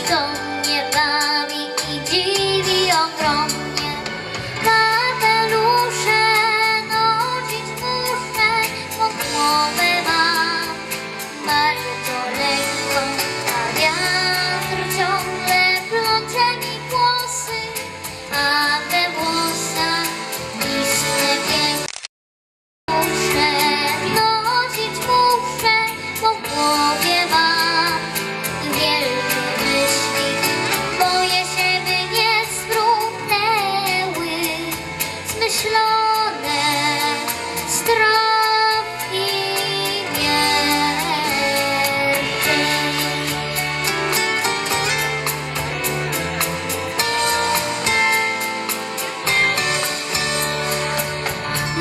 to mnie bawi i dziwi ogromnie. Kapelusze nosić muszę, bo głowę mam bardzo lekką, a wiatr ciągle plącze mi włosy, a we włosach istne piękne. Muszę nosić muszę, bo w głowie mam wielkie myśli. Boję się, by nie sprunęły zmyślone strach i mierczy.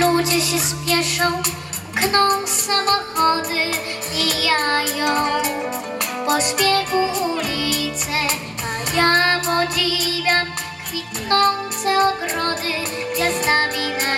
Ludzie się spieszą, kną samochody, mijają w pośpiechu ulice, a ja podziwiam kwitnące ogrody gwiazdami na